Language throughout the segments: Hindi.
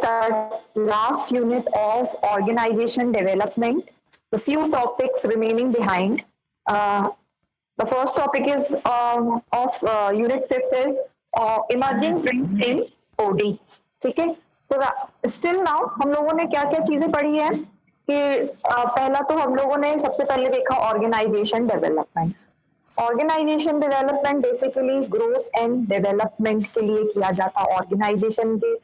our last unit of organization development. The few topics remaining behind. Uh, the first topic is of unit fifth is emerging trends in OD. ठीक है, तो स्टिल नाउ हम लोगों ने क्या क्या चीजें पढ़ी है कि पहला तो हम लोगों ने सबसे पहले देखा organization development. Organization development basically growth and development के लिए किया जाता है। ऑर्गेनाइजेशन के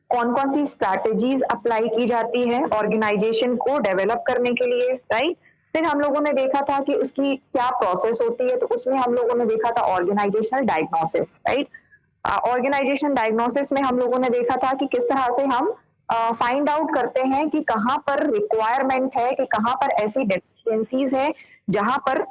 कौन कौन सी स्ट्रैटेजीज अप्लाई की जाती है ऑर्गेनाइजेशन को डेवलप करने के लिए, राइट। फिर हम लोगों ने देखा था कि उसकी क्या प्रोसेस होती है, तो उसमें हम लोगों ने देखा था organizational diagnosis, right. Organization diagnosis में हम लोगों ने देखा था कि किस तरह से हम फाइंड आउट करते हैं कि कहाँ पर रिक्वायरमेंट है, कि कहाँ पर ऐसी डेफिशिएंसीज है जहां पर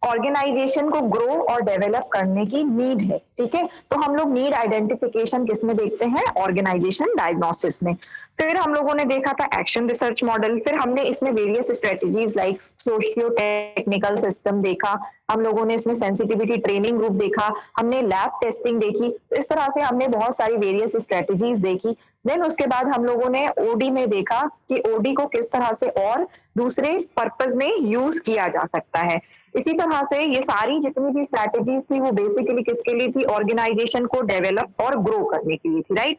ऑर्गेनाइजेशन को ग्रो और डेवलप करने की नीड है। ठीक है, तो हम लोग नीड आइडेंटिफिकेशन किसमें देखते हैं, ऑर्गेनाइजेशन डायग्नोसिस में। फिर हम लोगों ने देखा था एक्शन रिसर्च मॉडल। फिर हमने इसमें various strategies like socio technical system देखा, हम लोगों ने इसमें सेंसिटिविटी ट्रेनिंग ग्रुप देखा, हमने लैब टेस्टिंग देखी। तो इस तरह से हमने बहुत सारी वेरियस स्ट्रेटेजीज देखी। देन उसके बाद हम लोगों ने ओडी में देखा कि ओडी को किस तरह से और दूसरे पर्पस में यूज किया जा सकता है। इसी तरह से ये सारी जितनी भी स्ट्रैटेजीज थी वो बेसिकली किसके लिए थी, ऑर्गेनाइजेशन को डेवलप और ग्रो करने के लिए थी, राइट।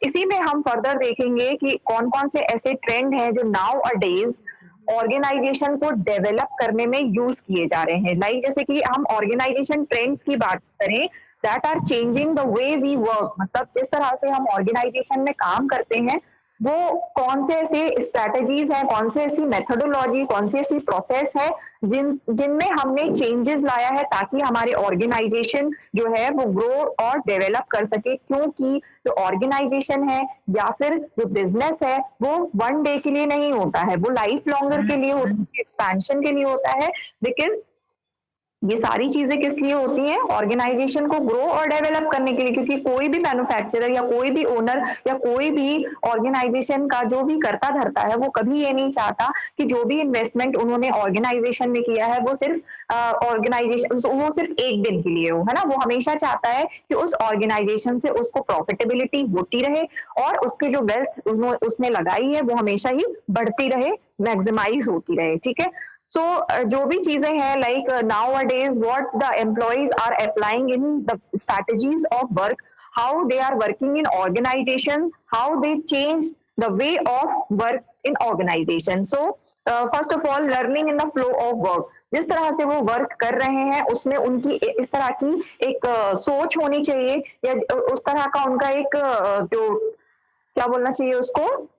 इसी में हम फर्दर देखेंगे कि कौन कौन से ऐसे ट्रेंड हैं जो नाउ अ डेज ऑर्गेनाइजेशन को डेवलप करने में यूज किए जा रहे हैं। लाइक जैसे कि हम ऑर्गेनाइजेशन ट्रेंड्स की बात करें, that are changing the way we work, मतलब जिस तरह से हम ऑर्गेनाइजेशन में काम करते हैं वो कौन से ऐसे स्ट्रैटेजीज हैं, कौन से ऐसी मेथोडोलॉजी, कौन सी ऐसी प्रोसेस है जिनमें हमने चेंजेस लाया है ताकि हमारे ऑर्गेनाइजेशन जो है वो ग्रो और डेवलप कर सके। क्योंकि जो ऑर्गेनाइजेशन है या फिर जो बिजनेस है वो वन डे के लिए नहीं होता है, वो लाइफ लॉन्गर के लिए होता है, एक्सपेंशन के लिए होता है। बिकॉज ये सारी चीजें किस लिए होती हैं, ऑर्गेनाइजेशन को ग्रो और डेवलप करने के लिए। क्योंकि कोई भी मैन्युफैक्चरर या कोई भी ओनर या कोई भी ऑर्गेनाइजेशन का जो भी करता धरता है वो कभी ये नहीं चाहता कि जो भी इन्वेस्टमेंट उन्होंने ऑर्गेनाइजेशन में किया है वो सिर्फ ऑर्गेनाइजेशन वो सिर्फ एक दिन के लिए हो, है ना। वो हमेशा चाहता है कि उस ऑर्गेनाइजेशन से उसको प्रॉफिटेबिलिटी होती रहे और उसकी जो वेल्थ उसने लगाई है वो हमेशा ही बढ़ती रहे, मैक्सिमाइज होती रहे। ठीक है, सो जो भी चीजें हैं like nowadays what the employees are applying in the strategies of work, how they are working in organization, how they change the way of work in organization. So first of all learning in the flow of work, जिस तरह से वो वर्क कर रहे हैं उसमें उनकी इस तरह की एक सोच होनी चाहिए या उस तरह का उनका एक जो क्या बोलना चाहिए उसको,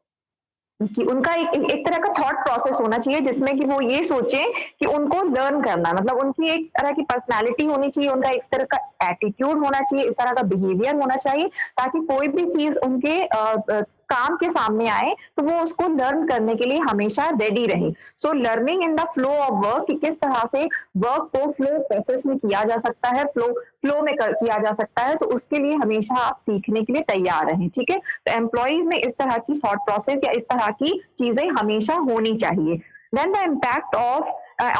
कि उनका एक तरह का थॉट प्रोसेस होना चाहिए जिसमें कि वो ये सोचे कि उनको लर्न करना, मतलब उनकी एक तरह की पर्सनालिटी होनी चाहिए, उनका इस तरह का एटीट्यूड होना चाहिए, इस तरह का बिहेवियर होना चाहिए ताकि कोई भी चीज उनके काम के सामने आए तो वो उसको लर्न करने के लिए हमेशा रेडी रहे। So learning in the flow of work, कि किस तरह से वर्क को फ्लो प्रोसेस में किया जा सकता है, फ्लो में किया जा सकता है, तो उसके लिए हमेशा आप सीखने के लिए तैयार रहें। ठीक है, तो एम्प्लॉइज में इस तरह की थॉट प्रोसेस या इस तरह की चीजें हमेशा होनी चाहिए। Then the impact of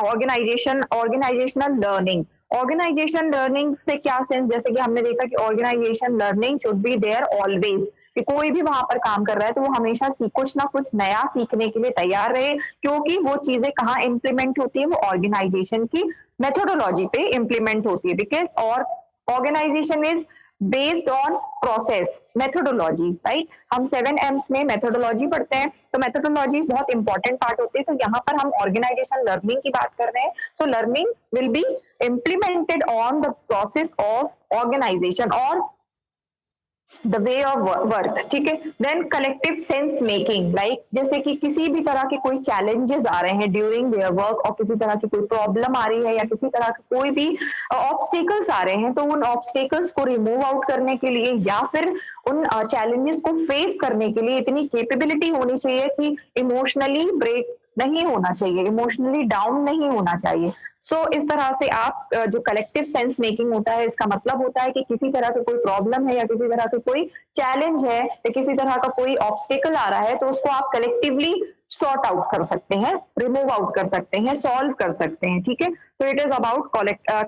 organizational learning. Organization learning से क्या सेंस, जैसे कि हमने देखा कि organization learning should be there always, कि कोई भी वहां पर काम कर रहा है तो वो हमेशा कुछ ना कुछ नया सीखने के लिए तैयार रहे, क्योंकि वो चीजें कहाँ इंप्लीमेंट होती है, वो ऑर्गेनाइजेशन की मेथोडोलॉजी पे इंप्लीमेंट होती है। बिकॉज और organization is based on process methodology, right. हम 7Ms में मेथोडोलॉजी पढ़ते हैं, तो मेथोडोलॉजी बहुत इंपॉर्टेंट पार्ट होती है। तो यहाँ पर हम ऑर्गेनाइजेशन लर्निंग की बात कर रहे हैं, so learning will be implemented on the process of organization or the way of work। ठीक है, then collective sense making, like जैसे कि किसी भी तरह के कोई चैलेंजेस आ रहे हैं ड्यूरिंग देयर वर्क और किसी तरह की कोई प्रॉब्लम आ रही है या किसी तरह के कोई भी ऑब्स्टेकल्स आ रहे हैं, तो उन ऑब्स्टेकल्स को रिमूव आउट करने के लिए या फिर उन चैलेंजेस को फेस करने के लिए इतनी कैपेबिलिटी होनी चाहिए कि इमोशनली ब्रेक नहीं होना चाहिए, इमोशनली डाउन नहीं होना चाहिए। सो इस तरह से आप जो कलेक्टिव सेंस मेकिंग होता है, इसका मतलब होता है कि किसी तरह का कोई प्रॉब्लम है या किसी तरह का कोई चैलेंज है या किसी तरह का कोई ऑब्स्टेकल आ रहा है, तो उसको आप कलेक्टिवली सॉर्ट आउट कर सकते हैं, रिमूव आउट कर सकते हैं, सॉल्व कर सकते हैं, ठीक है। तो it is about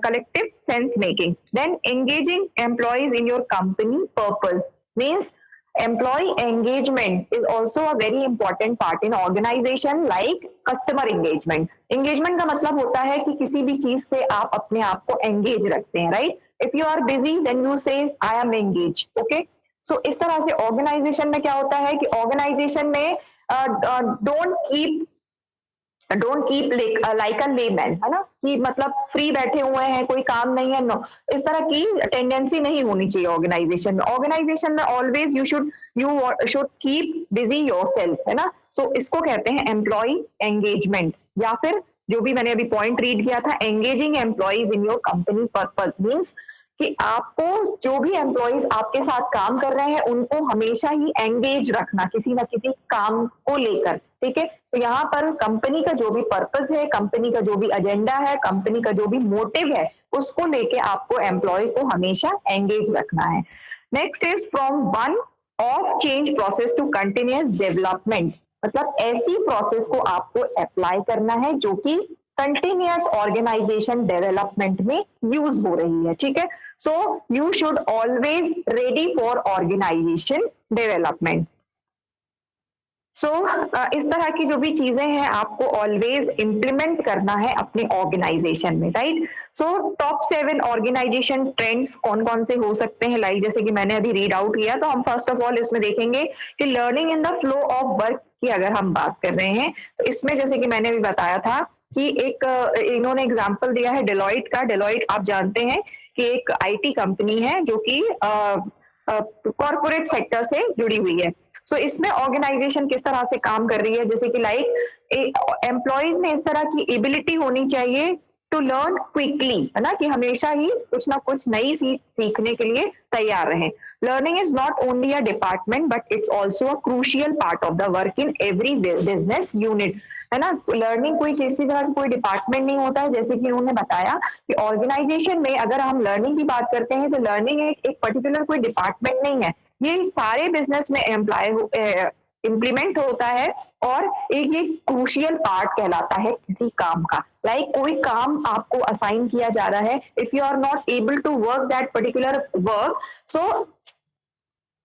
collective sense making. Then engaging employees in your company purpose means employee engagement is also a very important part in organization like customer engagement। engagement का मतलब होता है कि किसी भी चीज से आप अपने आप को engage रखते हैं, right। if you are busy then you say I am engaged, okay। so इस तरह से organization में क्या होता है कि organization में don't keep like a layman, है ना, कि मतलब फ्री बैठे हुए हैं, कोई काम नहीं है, नो, इस तरह की टेंडेंसी नहीं होनी चाहिए ऑर्गेनाइजेशन में। ऑर्गेनाइजेशन में always you should keep busy yourself, है ना। सो इसको कहते हैं एम्प्लॉय एंगेजमेंट, या फिर जो भी मैंने अभी पॉइंट रीड किया था, engaging employees in your company purpose means कि आपको जो भी एम्प्लॉयज आपके साथ काम कर रहे हैं उनको हमेशा ही एंगेज रखना किसी ना किसी काम को लेकर, ठीक है। तो यहाँ पर कंपनी का जो भी पर्पस है, कंपनी का जो भी एजेंडा है, कंपनी का जो भी मोटिव है, उसको लेके आपको एम्प्लॉय को हमेशा एंगेज रखना है। Next is from one off change process to continuous development, मतलब ऐसी प्रोसेस को आपको अप्लाई करना है जो कि कंटिन्यूअस ऑर्गेनाइजेशन डेवलपमेंट में यूज हो रही है, ठीक है। So you should always ready for organisation development. So इस तरह की जो भी चीजें हैं आपको ऑलवेज इंप्लीमेंट करना है अपने ऑर्गेनाइजेशन में, right. So top 7 organization trends कौन कौन से हो सकते हैं, लाइक जैसे कि मैंने अभी रीड आउट किया, तो हम फर्स्ट ऑफ ऑल इसमें देखेंगे कि learning in the flow of work की अगर हम बात कर रहे हैं तो इसमें जैसे कि मैंने भी बताया था कि एक इन्होंने एग्जाम्पल दिया है डेलॉइट का। डेलॉइट आप जानते हैं कि एक आईटी कंपनी है जो कि कॉर्पोरेट सेक्टर से जुड़ी हुई है। सो इसमें ऑर्गेनाइजेशन किस तरह से काम कर रही है, जैसे कि लाइक एम्प्लॉयज में इस तरह की एबिलिटी होनी चाहिए टू लर्न क्विकली, है ना, कि हमेशा ही कुछ ना कुछ नई सीखने के लिए तैयार रहें। Learning is not only a department but it's also a crucial part of the work in every business unit, है ना। लर्निंग कोई किसी तरह का कोई डिपार्टमेंट नहीं होता है, जैसे कि उन्होंने बताया कि ऑर्गेनाइजेशन में अगर हम लर्निंग की बात करते हैं तो लर्निंग एक पर्टिकुलर कोई डिपार्टमेंट नहीं है, ये सारे बिजनेस में इम्प्लीमेंट होता है और एक ये क्रूशियल पार्ट कहलाता है किसी काम का। लाइक कोई काम आपको असाइन किया जा रहा है, if you are not able to work that particular work, so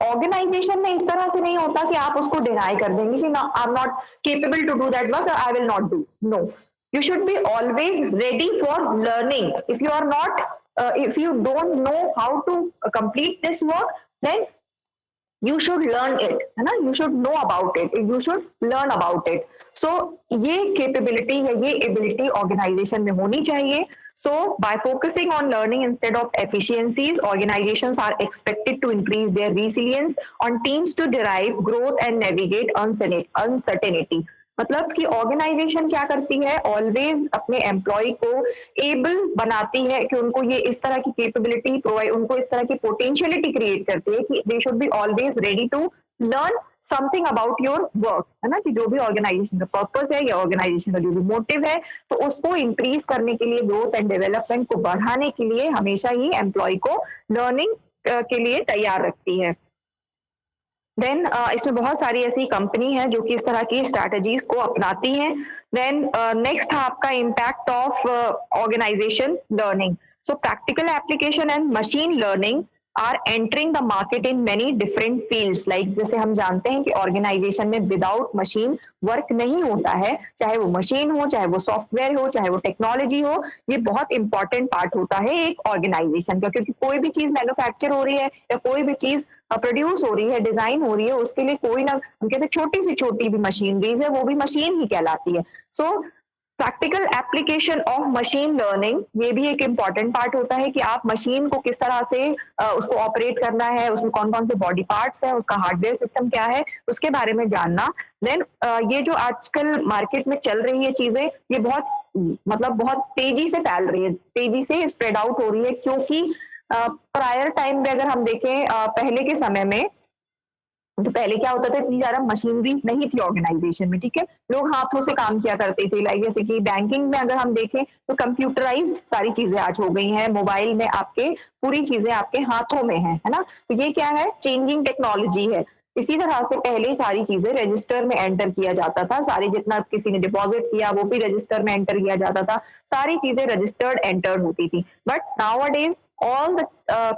organization में इस तरह से नहीं होता कि आप उसको डिनाई कर देंगे कि I am not capable to do that work, I will not do, no, you should be always ready for learning। if you are not if you don't know how to complete this work, then you should learn it, है ना, you should know about it, you should learn about it। so ये capability या ये ability organization में होनी चाहिए। so by focusing on learning instead of efficiencies, organizations are expected to increase their resilience on teams to derive growth and navigate uncertainty। मतलब कि ऑर्गेनाइजेशन क्या करती है, ऑलवेज अपने एम्प्लॉय को एबल बनाती है कि उनको ये इस तरह की कैपेबिलिटी प्रोवाइड, उनको इस तरह की पोटेंशियलिटी क्रिएट करती है कि they should be always ready to learn something about your work, है ना, कि जो भी ऑर्गेनाइजेशन का पर्पस है या ऑर्गेनाइजेशन का जो भी मोटिव है, तो उसको इंक्रीज करने के लिए, ग्रोथ एंड डेवलपमेंट को बढ़ाने के लिए हमेशा ही एम्प्लॉय को लर्निंग के लिए तैयार रखती है। देन इसमें बहुत सारी ऐसी कंपनी है जो कि इस तरह की स्ट्रैटेजीज को अपनाती हैं। देन नेक्स्ट है आपका impact of organization learning. So practical application and machine learning are entering the market in many different fields. Like जैसे हम जानते हैं कि ऑर्गेनाइजेशन में विदाउट मशीन वर्क नहीं होता है, चाहे वो मशीन हो, चाहे वो सॉफ्टवेयर हो, चाहे वो टेक्नोलॉजी हो, ये बहुत इंपॉर्टेंट पार्ट होता है एक ऑर्गेनाइजेशन का, क्योंकि कोई भी चीज मैन्युफैक्चर हो रही है या कोई भी चीज प्रोड्यूस हो रही है, डिजाइन हो रही है, उसके लिए कोई ना, हम कहते हैं छोटी से छोटी भी मशीनरीज है, वो भी मशीन ही कहलाती है। सो practical application of machine learning, ये भी एक इम्पॉर्टेंट पार्ट होता है कि आप मशीन को किस तरह से उसको ऑपरेट करना है, उसमें कौन कौन से बॉडी पार्ट्स है, उसका हार्डवेयर सिस्टम क्या है, उसके बारे में जानना। देन ये जो आजकल मार्केट में चल रही है चीजें, ये बहुत मतलब बहुत तेजी से फैल रही है, तेजी से स्प्रेड आउट हो रही है, क्योंकि प्रायर टाइम में अगर हम देखें पहले के समय में, तो पहले क्या होता था, इतनी ज्यादा मशीनरीज नहीं थी ऑर्गेनाइजेशन में, ठीक है, लोग हाथों से काम किया करते थे। लाइक जैसे कि बैंकिंग में अगर हम देखें तो कंप्यूटराइज्ड सारी चीजें आज हो गई हैं, मोबाइल में आपके पूरी चीजें आपके हाथों में है ना। तो ये क्या है, चेंजिंग टेक्नोलॉजी है। इसी तरह से पहले सारी चीजें रजिस्टर में एंटर किया जाता था, सारी जितना किसी ने डिपॉजिट किया वो भी रजिस्टर में एंटर किया जाता था, सारी चीजें रजिस्टर्ड एंटर्ड होती थी। But nowadays all the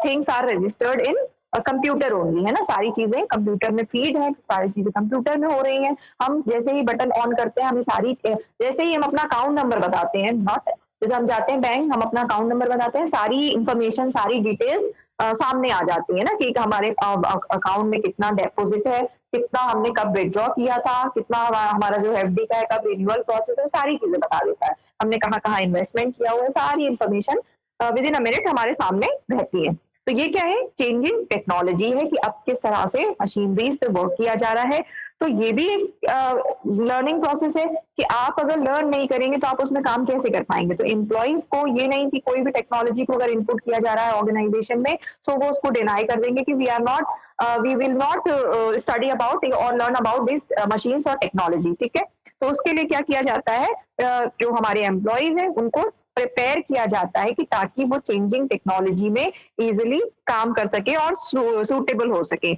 things are registered in computer only, है ना, सारी चीजें कंप्यूटर में फीड है, सारी चीजें कंप्यूटर में हो रही हैं। हम जैसे ही बटन ऑन करते हैं, हमें सारी जैसे ही हम अपना अकाउंट नंबर बताते हैं, नॉट जैसे हम जाते हैं बैंक, हम अपना अकाउंट नंबर बताते हैं, सारी इंफॉर्मेशन, सारी डिटेल्स सामने आ जाती है ना, कि हमारे अकाउंट में कितना डेपोजिट है, कितना हमने कब विड्रॉ किया था, कितना हमारा जो एफडी का है, कब रिन्यूअल प्रोसेस है, सारी चीजें बता देता है। हमने कहाँ कहाँ इन्वेस्टमेंट किया हुआ है, सारी information with in a minute हमारे सामने रहती है। तो ये क्या है, चेंजिंग टेक्नोलॉजी है कि अब किस तरह से मशीनरीज पे वर्क किया जा रहा है। तो ये भी एक लर्निंग प्रोसेस है कि आप अगर लर्न नहीं करेंगे तो आप उसमें काम कैसे कर पाएंगे। तो एम्प्लॉइज को ये नहीं कि कोई भी टेक्नोलॉजी को अगर इनपुट किया जा रहा है ऑर्गेनाइजेशन में, सो वो उसको डिनाई कर देंगे कि we are not we will not study about और लर्न अबाउट दिस मशीन्स और टेक्नोलॉजी। ठीक है, तो उसके लिए क्या किया जाता है, जो हमारे एम्प्लॉइज हैं उनको प्रिपेयर किया जाता है कि ताकि वो चेंजिंग टेक्नोलॉजी में इजिली काम कर सके और सूटेबल हो सके।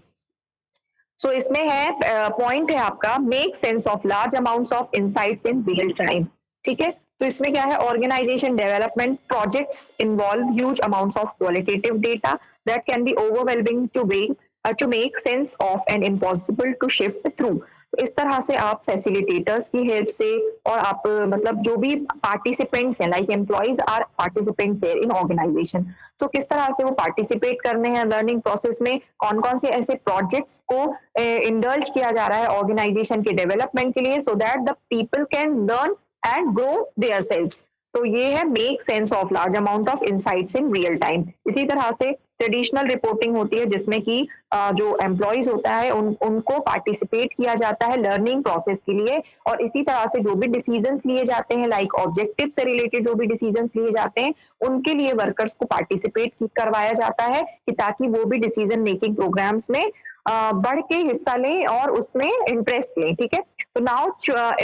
सो इसमें है पॉइंट है आपका, make sense of large amounts of insights in real time. ठीक है, तो इसमें क्या है, organization development projects involve huge amounts of qualitative data that can be overwhelming to make sense of and impossible to shift through. इस तरह से आप फैसिलिटेटर्स की हेल्प से और आप मतलब जो भी पार्टिसिपेंट्स हैं, like employees are participants in organization, तो किस तरह से वो पार्टिसिपेट करने हैं लर्निंग प्रोसेस में, कौन कौन से ऐसे प्रोजेक्ट्स को इंडल्ज किया जा रहा है ऑर्गेनाइजेशन के डेवलपमेंट के लिए, so that the people can learn and grow there selves. तो ये है make sense of large amount of insights in real time. इसी तरह से ट्रेडिशनल रिपोर्टिंग होती है जिसमें कि जो एम्प्लॉइज होता है उनको पार्टिसिपेट किया जाता है लर्निंग प्रोसेस के लिए, और इसी तरह से जो भी डिसीजंस लिए जाते हैं, लाइक ऑब्जेक्टिव से रिलेटेड जो भी डिसीजंस लिए जाते हैं, उनके लिए वर्कर्स को पार्टिसिपेट करवाया जाता है कि ताकि वो भी डिसीजन मेकिंग प्रोग्राम्स में बढ़ के हिस्सा लें और उसमें इंटरेस्ट लें। ठीक है, तो now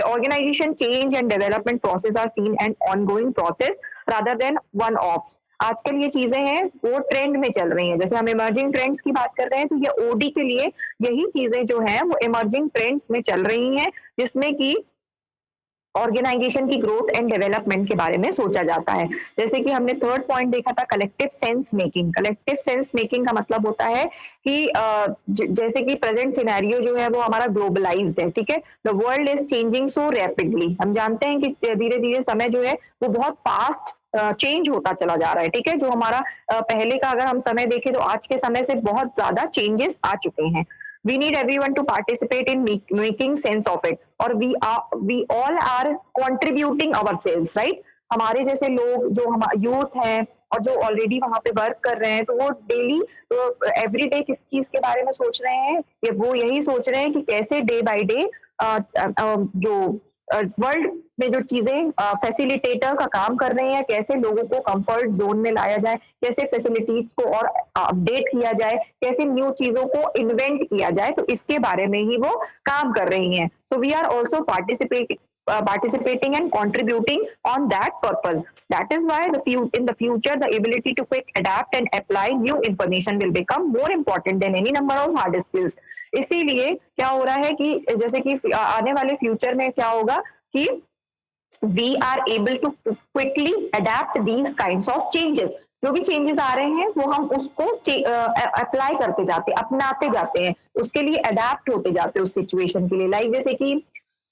organization change and development process are seen and ongoing process rather than one off. आजकल ये चीजें हैं वो ट्रेंड में चल रही हैं, जैसे हम इमर्जिंग ट्रेंड्स की बात कर रहे हैं, तो ये ओडी के लिए यही चीजें जो हैं वो इमर्जिंग ट्रेंड्स में चल रही हैं, जिसमें कि ऑर्गेनाइजेशन की ग्रोथ एंड डेवलपमेंट के बारे में सोचा जाता है। जैसे कि हमने थर्ड पॉइंट देखा था, collective sense making. Collective sense making का मतलब होता है कि जैसे कि प्रेजेंट सिनेरियो जो है वो हमारा ग्लोबलाइज्ड है। ठीक है, the world is changing so rapidly. हम जानते हैं कि धीरे धीरे समय जो है वो बहुत फास्ट चेंज होता चला जा रहा है। ठीक है, जो हमारा पहले का अगर हम समय देखें तो आज के समय से बहुत ज्यादा चेंजेस आ चुके हैं। We need everyone to participate in making sense of it, और we all are contributing ourselves, right? हमारे जैसे लोग जो हम यूथ हैं और जो ऑलरेडी वहां पे वर्क कर रहे हैं, तो वो डेली एवरी डे किस चीज के बारे में सोच रहे हैं, वो यही सोच रहे हैं कि कैसे डे बाय डे जो वर्ल्ड में जो चीजें फैसिलिटेटर का काम कर रहे हैं, कैसे लोगों को कंफर्ट जोन में लाया जाए, कैसे फैसिलिटीज को और अपडेट किया जाए, कैसे न्यू चीजों को इन्वेंट किया जाए, तो इसके बारे में ही वो काम कर रही हैं। So we are also participating and contributing on that purpose. That is why in the future the ability to quick adapt and apply new information will become more important than any number of hard skills. इसीलिए क्या हो रहा है कि जैसे कि आने वाले फ्यूचर में क्या होगा कि we are able to quickly adapt these kinds of changes. जो भी चेंजेस आ रहे हैं वो हम उसको अप्लाई करते जाते हैं, अपनाते जाते हैं, उसके लिए अडेप्ट होते जाते हैं उस सिचुएशन के लिए। लाइक जैसे कि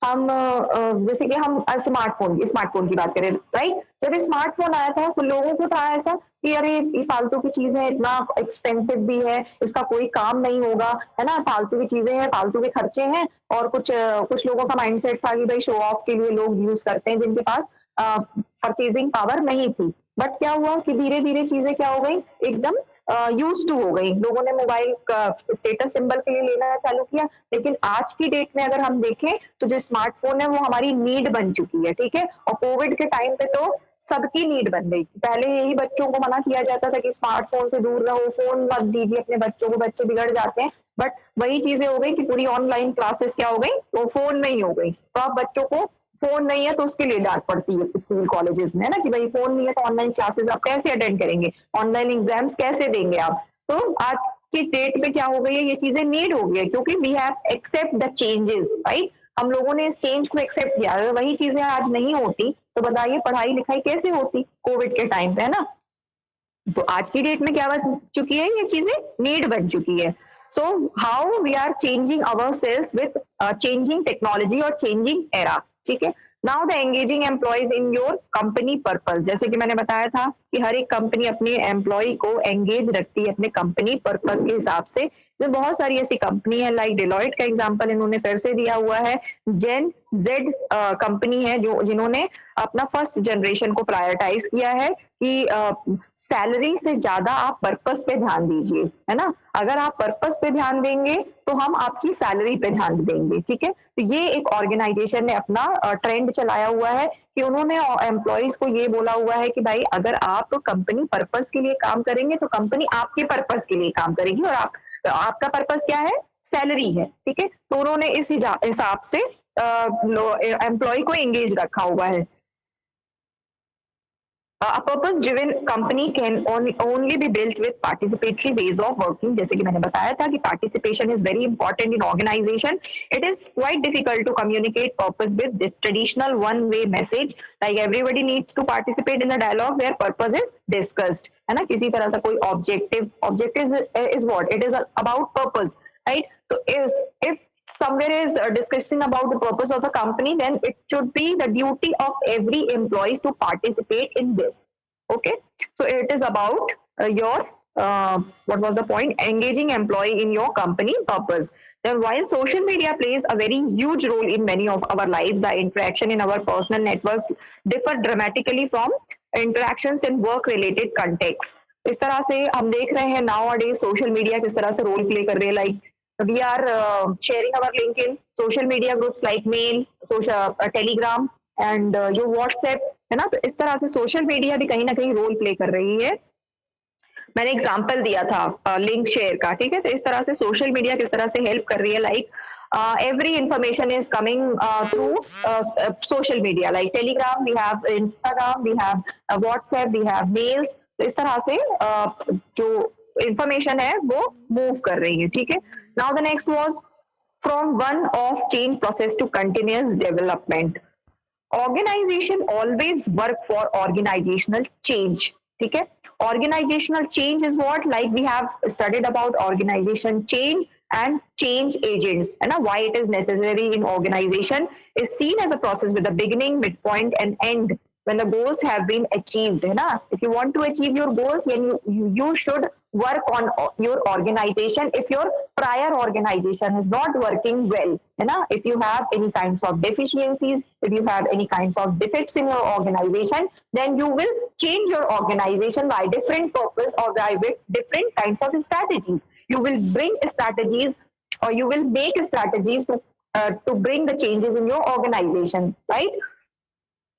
हम स्मार्टफोन की बात करें, राइट? जब स्मार्टफोन आया था तो लोगों को था ऐसा कि अरे ये फालतू की चीज है, इतना एक्सपेंसिव भी है, इसका कोई काम नहीं होगा, है ना, फालतू की चीजें हैं, फालतू के खर्चे हैं। और कुछ लोगों का माइंडसेट था कि भाई शो ऑफ के लिए लोग यूज करते हैं जिनके पास परचेजिंग पावर नहीं थी। बट क्या हुआ कि धीरे धीरे चीजें क्या हो गई, एकदम यूज टू हो गई, लोगों ने मोबाइल का स्टेटस सिंबल के लिए लेना चालू किया। लेकिन आज की डेट में अगर हम देखें तो जो स्मार्टफोन है वो हमारी नीड बन चुकी है। ठीक है, और कोविड के टाइम पे तो सबकी नीड बन गई। पहले यही बच्चों को मना किया जाता था कि स्मार्टफोन से दूर रहो, फोन मत दीजिए अपने बच्चों को, बच्चे बिगड़ जाते हैं। बट वही चीजें हो गई कि पूरी ऑनलाइन क्लासेस क्या हो गई, वो फोन में ही हो गई। तो अब बच्चों को फोन नहीं है तो उसके लिए डांट पड़ती है स्कूल कॉलेजेस में, है ना, कि भाई फोन नहीं है तो ऑनलाइन क्लासेस आप कैसे अटेंड करेंगे, ऑनलाइन एग्जाम्स कैसे देंगे आप। तो आज की डेट पे क्या हो गई है, ये चीजें नीड हो गई है, क्योंकि we have accept the changes, right. हम लोगों ने इस चेंज को एक्सेप्ट किया। अगर वही चीजें आज नहीं होती तो बताइए पढ़ाई लिखाई कैसे होती कोविड के टाइम पे, है ना। तो आज की डेट में क्या बन चुकी है, ये चीजें नीड बन चुकी है। So how we are changing our sales with changing technology और चेंजिंग एरा, ठीक है। Now the engaging employees in your company purpose, जैसे कि मैंने बताया था कि हर एक कंपनी अपने एम्प्लॉय को एंगेज रखती है अपने कंपनी पर्पज के हिसाब से। तो बहुत सारी ऐसी कंपनी है, लाइक डिलॉयट का एग्जांपल इन्होंने फिर से दिया हुआ है। जेन जेड कंपनी है जो जिन्होंने अपना फर्स्ट जनरेशन को प्रायोरिटाइज किया है कि सैलरी से ज्यादा आप पर्पस पे ध्यान दीजिए, है ना। अगर आप पर्पस पे ध्यान देंगे तो हम आपकी सैलरी पे ध्यान देंगे, ठीक है। तो ये एक ऑर्गेनाइजेशन ने अपना ट्रेंड चलाया हुआ है कि उन्होंने एम्प्लॉयज को ये बोला हुआ है कि भाई अगर आप कंपनी पर्पस के लिए काम करेंगे तो कंपनी आपके पर्पस के लिए काम करेगी, और आपका पर्पस क्या है, सैलरी है, ठीक है। तो उन्होंने इस हिसाब से एम्प्लॉय को एंगेज रखा हुआ है। A purpose-driven company can only be built with participatory ways of working. जैसे कि मैंने बताया था कि participation is very important in organization. It is quite difficult to communicate purpose with this traditional one-way message. Like everybody needs to participate in the dialogue where purpose is discussed. है ना, किसी तरह से कोई objective is what? It is about purpose, right? So if somewhere is discussing about the purpose of the company, then it should be the duty of every employee to participate in this. Okay, so it is about your what was the point, engaging employee in your company purpose. Then while social media plays a very huge role in many of our lives, the interaction in our personal networks differ dramatically from interactions in work related contexts. इस तरह से हम देख रहे हैं नाउ डेज सोशल मीडिया किस तरह से रोल प्ले कर रही है। Like we are sharing our link in social media groups like mail, social telegram and your WhatsApp, है ना। तो इस तरह से सोशल मीडिया भी कहीं ना कहीं रोल प्ले कर रही है। मैंने एग्जांपल दिया था लिंक शेयर का, ठीक है। तो इस तरह से सोशल मीडिया किस तरह से हेल्प कर रही है, like every information is coming through social media like telegram, we have instagram, we have whatsapp, we have mails। तो इस तरह से जो इंफॉर्मेशन है वो मूव कर रही है, ठीक है। Now the next was from one off change process to continuous development. Organization always work for organizational change, ठीक है। Organizational change is what, like we have studied about organization change and change agents, and why it is necessary in organization is seen as a process with a beginning, midpoint and end when the goals have been achieved, है ना। if you want to achieve your goals, then you should work on your organization if your prior organization is not working well, है ना। if you have any kinds of deficiencies, if you have any kinds of defects in your organization, then you will change your organization by different purpose or by different kinds of strategies. You will bring strategies or you will make strategies to bring the changes in your organization, right?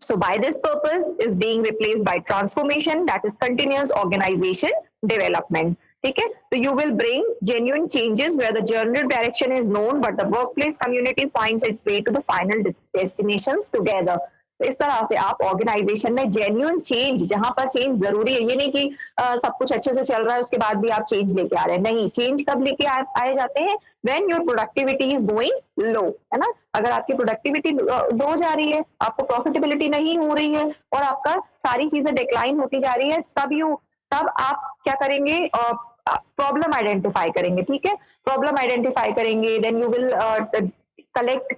So by this purpose is being replaced by transformation, that is continuous organization development. Okay, so you will bring genuine changes where the general direction is known, but the workplace community finds its way to the final destinations together. तो इस तरह से आप ऑर्गेनाइजेशन में जेन्युइन चेंज, जहां पर चेंज जरूरी है, ये नहीं कि सब कुछ अच्छे से चल रहा है उसके बाद भी आप चेंज लेके आ रहे हैं, नहीं। चेंज कब लेके आए जाते हैं, when your productivity is going low, है ना। अगर आपकी प्रोडक्टिविटी लो जा रही है, आपको प्रॉफिटेबिलिटी नहीं हो रही है और आपका सारी चीजें डिक्लाइन होती जा रही है, तब आप क्या करेंगे, प्रॉब्लम आइडेंटिफाई करेंगे, ठीक है। प्रॉब्लम आइडेंटिफाई करेंगे, then you will collect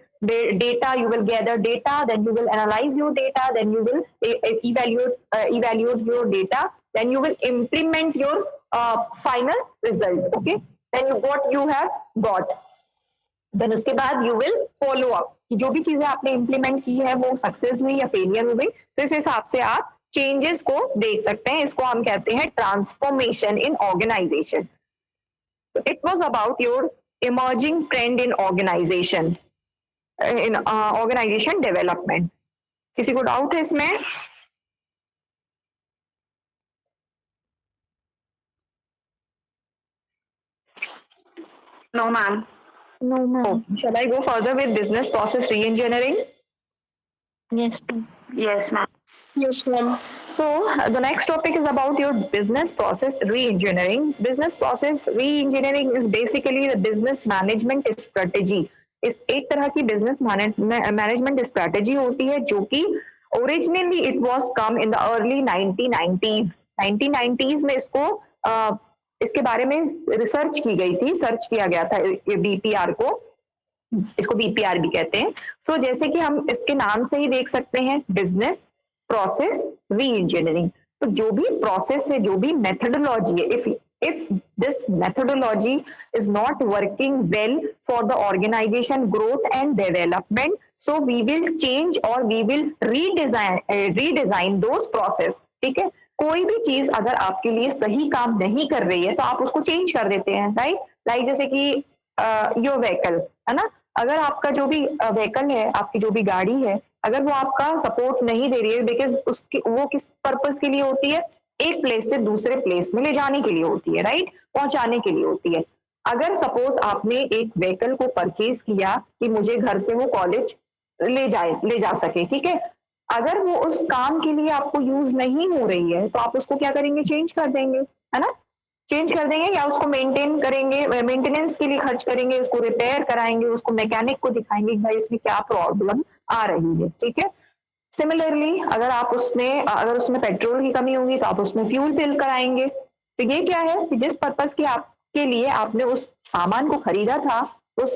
data, you will gather data, then you will analyze your data, then you will evaluate your data, then you will implement your final result, okay। then what you have got, then उसके बाद यू विल फॉलो अप कि जो भी चीजें आपने इंप्लीमेंट की है वो सक्सेस हुई या फेलियर हो गई। तो इस हिसाब से आप चेंजेस को देख सकते हैं। इसको हम कहते हैं transformation in organization. It was about your emerging trend in organization, in organization development. किसी को डाउट है इसमें? No, ma'am. No, ma'am. Oh, shall I go further with business process re-engineering? Yes, ma'am. Yes, ma'am. Yes, ma'am. So the next topic is about your business process re-engineering. Business process re-engineering is basically the business management strategy. इस एक तरह की बिजनेस मैनेजमेंट स्ट्रेटेजी होती है जो कि originally it was come in the early 1990s। 1990s में इसको इसके बारे में रिसर्च की गई थी, सर्च किया गया था बीपीआर को, इसको बीपीआर भी कहते हैं। सो जैसे कि हम इसके नाम से ही देख सकते हैं, बिजनेस प्रोसेस री इंजीनियरिंग। तो जो भी प्रोसेस है, जो भी मेथडोलॉजी है, if this methodology is not working well for the organization growth and development, so we will change or we will redesign those process। ठीक है, कोई भी चीज अगर आपके लिए सही काम नहीं कर रही है तो आप उसको चेंज कर देते हैं, राइट। लाइक जैसे कि योर व्हीकल है ना, अगर आपका जो भी व्हीकल है, आपकी जो भी गाड़ी है, अगर वो आपका सपोर्ट नहीं दे रही है, बिकॉज उसकी वो किस पर्पज के लिए होती है, एक प्लेस से दूसरे प्लेस में ले जाने के लिए होती है, राइट, पहुंचाने के लिए होती है। अगर सपोज आपने एक व्हीकल को परचेज किया कि मुझे घर से वो कॉलेज ले जा सके, ठीक है, अगर वो उस काम के लिए आपको यूज नहीं हो रही है तो आप उसको क्या करेंगे, चेंज कर देंगे, है ना, चेंज कर देंगे, या उसको मेंटेन करेंगे, मेंटेनेंस के लिए खर्च करेंगे, उसको रिपेयर कराएंगे, उसको मैकेनिक को दिखाएंगे कि भाई इसमें क्या प्रॉब्लम आ रही है, ठीक है। सिमिलरली अगर उसमें पेट्रोल की कमी होगी तो आप उसमें फ्यूल फिल कराएंगे। तो ये क्या है कि जिस पर्पज की आपके लिए आपने उस सामान को खरीदा था, उस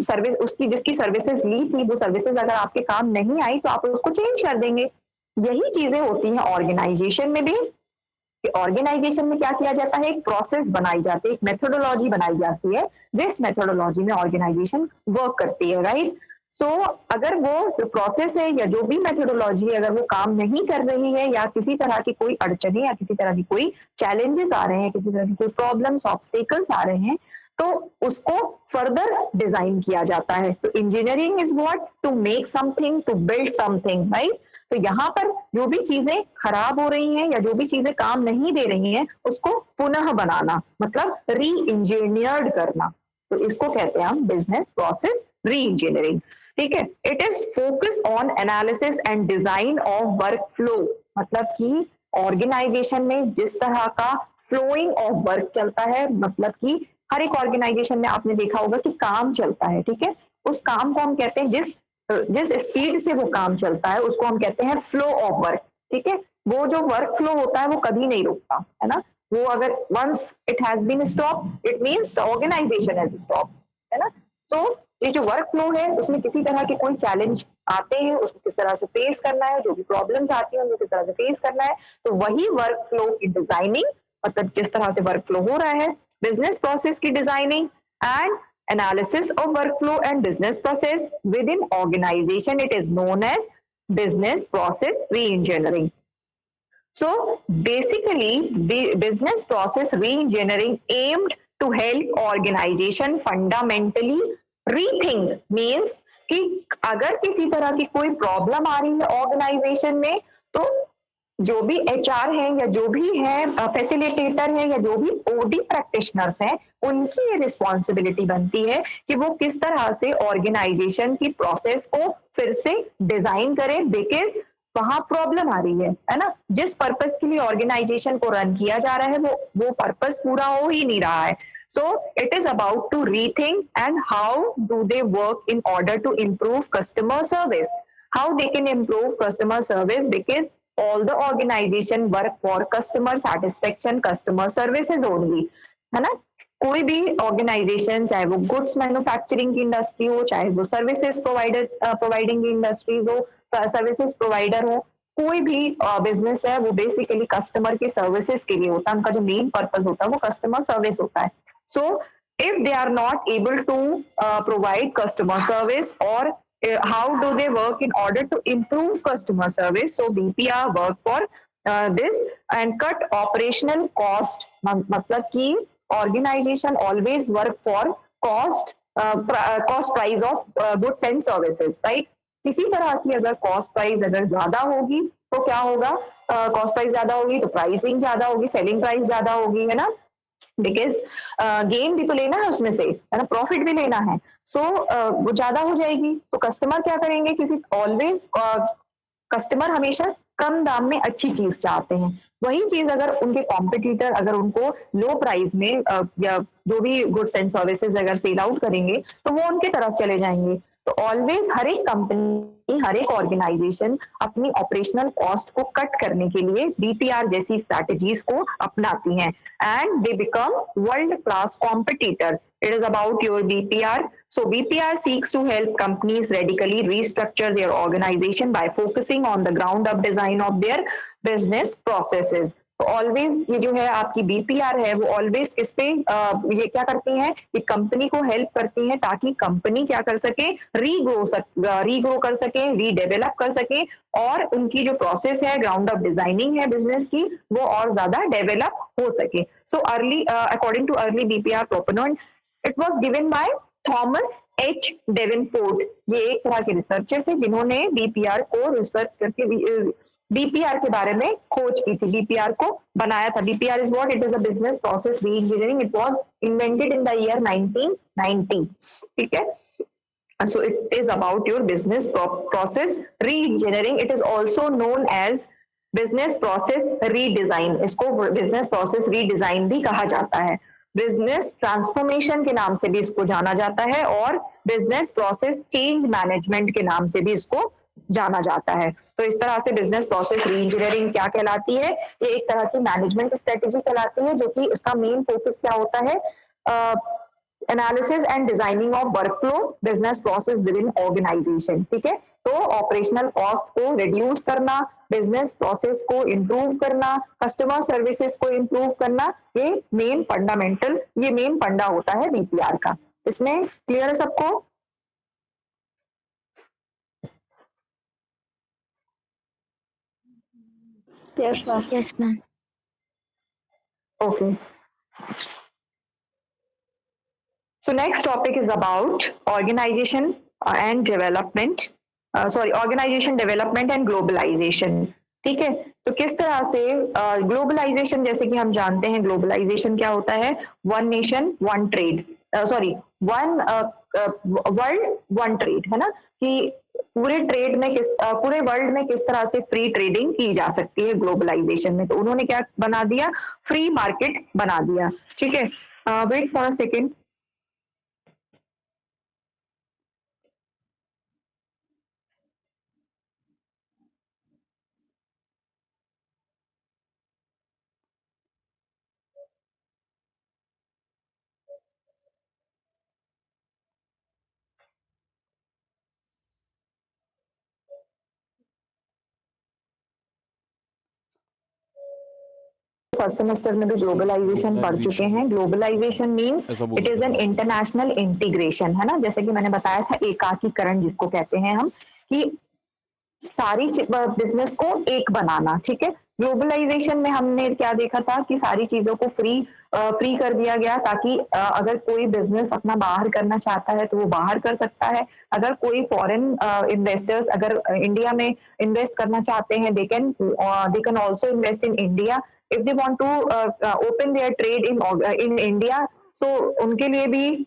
सर्विस उसकी जिसकी सर्विसेज ली थी, वो सर्विसेज अगर आपके काम नहीं आई तो आप उसको चेंज कर देंगे। यही चीजें होती हैं ऑर्गेनाइजेशन में भी, कि ऑर्गेनाइजेशन में क्या किया जाता है, एक प्रोसेस बनाई जाती है, एक मेथोडोलॉजी बनाई जाती है, जिस मेथोडोलॉजी में ऑर्गेनाइजेशन वर्क करती है, राइट। सो अगर वो जो प्रोसेस है या जो भी मेथोडोलॉजी है, अगर वो काम नहीं कर रही है, या किसी तरह की कोई अड़चने या किसी तरह की कोई चैलेंजेस आ रहे हैं, किसी तरह की कोई प्रॉब्लम्स ऑब्स्टेकल्स आ रहे हैं, तो उसको फर्दर डिजाइन किया जाता है। तो engineering is what, to make something, to build something, right. तो यहाँ पर जो भी चीजें खराब हो रही हैं या जो भी चीजें काम नहीं दे रही हैं, उसको पुनः बनाना, मतलब री इंजीनियर्ड करना। तो इसको कहते हैं हम बिजनेस प्रोसेस री इंजीनियरिंग, ठीक है। It is focus on analysis and design of work flow, मतलब कि ऑर्गेनाइजेशन में जिस तरह का फ्लोइंग ऑफ वर्क चलता है, मतलब कि हर एक ऑर्गेनाइजेशन में आपने देखा होगा कि काम चलता है, ठीक है, उस काम को हम कहते हैं, जिस जिस स्पीड से वो काम चलता है उसको हम कहते हैं फ्लो ऑफ वर्क, ठीक है। वो जो वर्क फ्लो होता है वो कभी नहीं रुकता, है ना, वो अगर once it has been stop, it means the organization has stop, है ना। तो ये जो वर्क फ्लो है उसमें किसी तरह के कोई चैलेंज आते हैं, उसको किस तरह से फेस करना है, जो भी प्रॉब्लम्स आती हैं उनको किस तरह से फेस करना है, तो वही वर्क फ्लो की डिजाइनिंग, मतलब जिस तरह से वर्क फ्लो हो रहा है, बिजनेस प्रोसेस की designing and analysis of workflow and business process within organization, it is known as business process reengineering. So basically the business process reengineering aimed to help organization fundamentally rethink, means कि अगर किसी तरह की कोई प्रॉब्लम आ रही है ऑर्गेनाइजेशन में, तो जो भी एचआर है या जो भी है फैसिलिटेटर है या जो भी ओडी प्रैक्टिशनर्स हैं, उनकी ये रिस्पॉन्सिबिलिटी बनती है कि वो किस तरह से ऑर्गेनाइजेशन की प्रोसेस को फिर से डिजाइन करें, बिकॉज वहां प्रॉब्लम आ रही है ना, जिस पर्पस के लिए ऑर्गेनाइजेशन को रन किया जा रहा है वो पर्पस पूरा हो ही नहीं रहा है। So it is about to rethink and how do they work in order to improve customer service, how they can improve customer service, because all the organization work for customer satisfaction, customer services only, है ना। कोई भी ऑर्गेनाइजेशन, चाहे वो गुड्स मैन्युफैक्चरिंग की इंडस्ट्री हो, चाहे वो सर्विसेज प्रोवाइडिंग की इंडस्ट्रीज हो, सर्विसेज प्रोवाइडर हो, कोई भी बिजनेस है वो बेसिकली कस्टमर की सर्विसेज के लिए होता है, उनका जो मेन पर्पज होता है वो कस्टमर सर्विस होता है। सो if they are not able to provide customer service, or how do they work in order to improve customer service, so BPR work for this and cut operational cost, मतलब कि organization always work for cost cost price of goods and services, right। किसी तरह की अगर कॉस्ट प्राइस अगर ज्यादा होगी तो क्या होगा, कॉस्ट प्राइस ज्यादा होगी तो प्राइसिंग ज्यादा होगी, सेलिंग प्राइस ज्यादा होगी, है ना, बिकॉज गेन भी तो लेना है उसमें से, है ना, प्रॉफिट भी लेना है। सो वो ज्यादा हो जाएगी तो कस्टमर क्या करेंगे, क्योंकि ऑलवेज कस्टमर हमेशा कम दाम में अच्छी चीज चाहते हैं। वही चीज अगर उनके कॉम्पिटिटर अगर उनको लो प्राइस में या जो भी गुड्स एंड सर्विसेज अगर सेल आउट करेंगे तो वो उनके तरफ चले जाएंगे। तो ऑलवेज हर एक कंपनी हर एक ऑर्गेनाइजेशन अपनी ऑपरेशनल कॉस्ट को कट करने के लिए बीपीआर जैसी स्ट्रैटेजीज को अपनाती हैं and they become world class competitor. It is about your BPR. So BPR seeks to help companies radically restructure their organization by focusing on the ground up design of their business processes. तो ऑलवेज ये जो है आपकी बीपीआर है वो ऑलवेज किस पे ये क्या करती है कि कंपनी को हेल्प करती है ताकि कंपनी क्या कर सके रीग्रो कर सके रीडेवलप कर सके और उनकी जो प्रोसेस है ग्राउंड अप डिजाइनिंग है बिजनेस की वो और ज्यादा डेवलप हो सके। So early according to early BPR proponent it was given by Thomas H Davenport. ये एक तरह के रिसर्चर थे जिन्होंने बीपीआर को रिसर्च करके बीपीआर के बारे में खोज की थी, बीपीआर को बनाया था। BPR is what? It is a business process री engineering. It was invented in the year 1990। ठीक है, so it is about your business process re-engineering. It is also known as business process redesign. इसको business process redesign भी कहा जाता है। बिजनेस ट्रांसफॉर्मेशन के नाम से भी इसको जाना जाता है और बिजनेस प्रोसेस चेंज मैनेजमेंट के नाम से भी इसको जाना जाता है। तो इस तरह से बिजनेस प्रोसेस री इंजीनियरिंग क्या कहलाती है? ये एक तरह की मैनेजमेंट स्ट्रेटेजी कहलाती है जो कि इसका मेन फोकस क्या होता है? Analysis and designing of workflow business process within organization. ठीक है, तो ऑपरेशनल कॉस्ट को रिड्यूस करना, बिजनेस प्रोसेस को इंप्रूव करना, कस्टमर सर्विसेज को इंप्रूव करना, ये मेन फंडामेंटल ये मेन फंडा होता है बीपीआर का। इसमें क्लियर है सबको? Yes, ma'am. Yes, ma'am. Okay. So next topic is about organization and development. Organization development and globalization. ठीक है, तो किस तरह से ग्लोबलाइजेशन, जैसे कि हम जानते हैं ग्लोबलाइजेशन क्या होता है? One nation one trade, sorry one world one trade, है ना? कि पूरे ट्रेड में पूरे वर्ल्ड में किस तरह से फ्री ट्रेडिंग की जा सकती है ग्लोबलाइजेशन में। तो उन्होंने क्या बना दिया? फ्री मार्केट बना दिया। ठीक है, wait for a second. First semester में भी ग्लोबलाइजेशन पढ़ चुके हैं। ग्लोबलाइजेशन मींस ऐसा it is an international integration, है ना? जैसे कि मैंने बताया था एकाकीकरण जिसको कहते हैं हम, कि सारी बिजनेस को एक बनाना। ठीक है, ग्लोबलाइजेशन में हमने क्या देखा था कि सारी चीजों को फ्री कर दिया गया ताकि अगर कोई बिजनेस अपना बाहर करना चाहता है तो वो बाहर कर सकता है। अगर कोई फॉरेन इन्वेस्टर्स अगर इंडिया में इन्वेस्ट करना चाहते हैं, they can also invest in India if they want to open their trade in India. So उनके लिए भी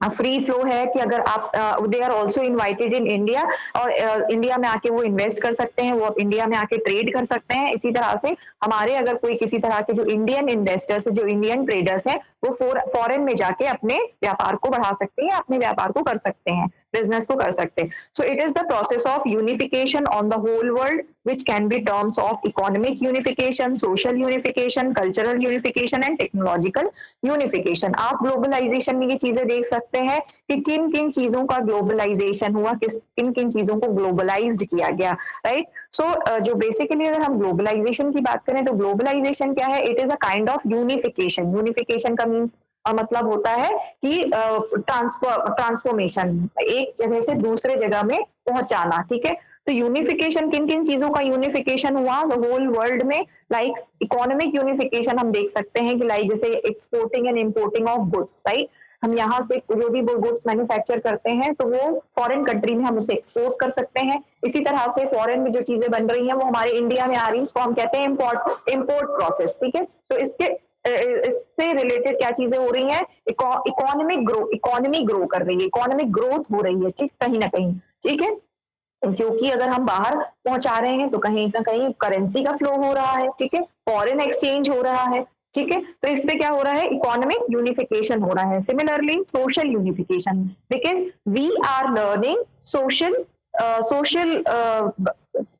फ्री फ्लो है कि अगर आप they are also invited in India और इंडिया में आके वो इन्वेस्ट कर सकते हैं, वो अब इंडिया में आके ट्रेड कर सकते हैं। इसी तरह से हमारे अगर कोई किसी तरह के जो इंडियन इन्वेस्टर्स है, जो इंडियन ट्रेडर्स है, वो फॉरेन में जाके अपने व्यापार को बढ़ा सकते हैं, अपने व्यापार को कर सकते हैं, बिजनेस को कर सकते हैं। So it is the process of unification on the whole world which can be terms of economic unification, social unification, cultural unification and technological unification। आप ग्लोबलाइजेशन में ये चीजें देख सकते हैं कि किन किन चीजों का ग्लोबलाइजेशन हुआ, किन किन चीजों को ग्लोबलाइज्ड किया गया, राइट? सो जो बेसिकली अगर हम ग्लोबलाइजेशन की बात करें तो ग्लोबलाइजेशन क्या है? It is a kind of unification. Unification का मीन्स मतलब होता है कि ट्रांसफॉर्मेशन, एक जगह से दूसरे जगह में पहुंचाना। ठीक है, तो यूनिफिकेशन किन किन चीजों का यूनिफिकेशन हुआ द होल वर्ल्ड में? लाइक इकोनॉमिक यूनिफिकेशन हम देख सकते हैं कि लाइक जैसे exporting and importing of goods, right? हम यहाँ से जो भी गुड्स मैन्युफैक्चर करते हैं तो वो फॉरेन कंट्री में हम उसे एक्सपोर्ट कर सकते हैं। इसी तरह से फॉरेन में जो चीजें बन रही हैं वो हमारे इंडिया में आ रही है, इसको हम कहते हैं इम्पोर्ट प्रोसेस। ठीक है, तो इससे रिलेटेड क्या चीजें हो रही हैं? इकोनॉमी ग्रो कर रही है, इकोनॉमिक ग्रोथ हो रही है, ठीक, कहीं ना कहीं। ठीक है, क्योंकि अगर हम बाहर पहुंचा रहे हैं तो कहीं ना कहीं करेंसी का फ्लो हो रहा है, ठीक है, फॉरेन एक्सचेंज हो रहा है, ठीक है, तो इससे क्या हो रहा है, इकोनॉमिक यूनिफिकेशन हो रहा है। Similarly social unification, because we are learning social social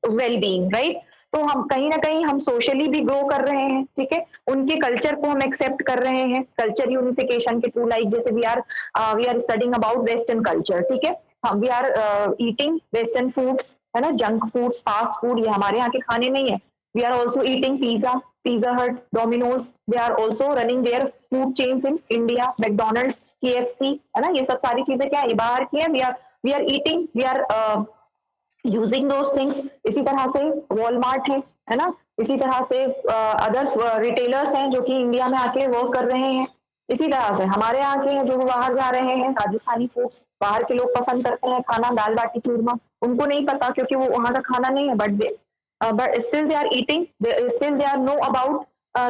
wellbeing, right. तो हम कहीं ना कहीं हम सोशली भी ग्रो कर रहे हैं, ठीक है, उनके कल्चर को हम एक्सेप्ट कर रहे हैं कल्चर यूनिफिकेशन के थ्रू, लाइक जैसे we are studying about western culture, ठीक है, हम we are eating western foods, है ना, जंक फूड्स, फास्ट फूड, ये हमारे यहाँ के खाने नहीं है। We are also eating Pizza Hut, Domino's, they are also running their food chains in India, McDonald's, KFC, है ना, ये सब सारी चीजें क्या है, बाहर की है। We are eating, we are using those things. इसी तरह से वॉलमार्ट है ना, इसी तरह से अदर रिटेलर्स हैं जो कि इंडिया में आके वर्क कर रहे हैं। इसी तरह से हमारे यहाँ के जो बाहर जा रहे हैं, राजस्थानी फूड्स बाहर के लोग पसंद करते हैं खाना, दाल बाटी चूरमा, उनको नहीं पता क्योंकि वो वहां का खाना नहीं है, but still they are eating, still they are know about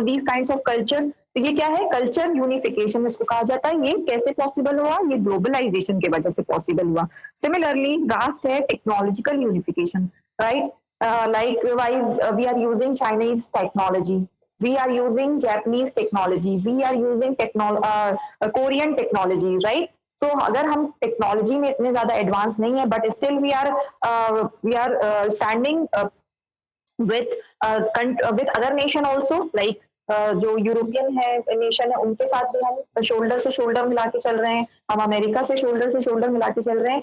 these kinds of culture. तो ये क्या है, कल्चर यूनिफिकेशन इसको कहा जाता है। ये कैसे पॉसिबल हुआ, ये ग्लोबलाइजेशन की वजह से पॉसिबल हुआ। Similarly, last है technological unification, right? Likewise, we are using Chinese technology. We are using Japanese technology. We are using Korean technology, right? So अगर हम टेक्नोलॉजी में इतने ज्यादा एडवांस नहीं है, but still we are standing with other nation also, like जो यूरोपियन है नेशन है, उनके साथ भी हम शोल्डर से शोल्डर मिला के चल रहे हैं, हम अमेरिका से शोल्डर मिला के चल रहे हैं,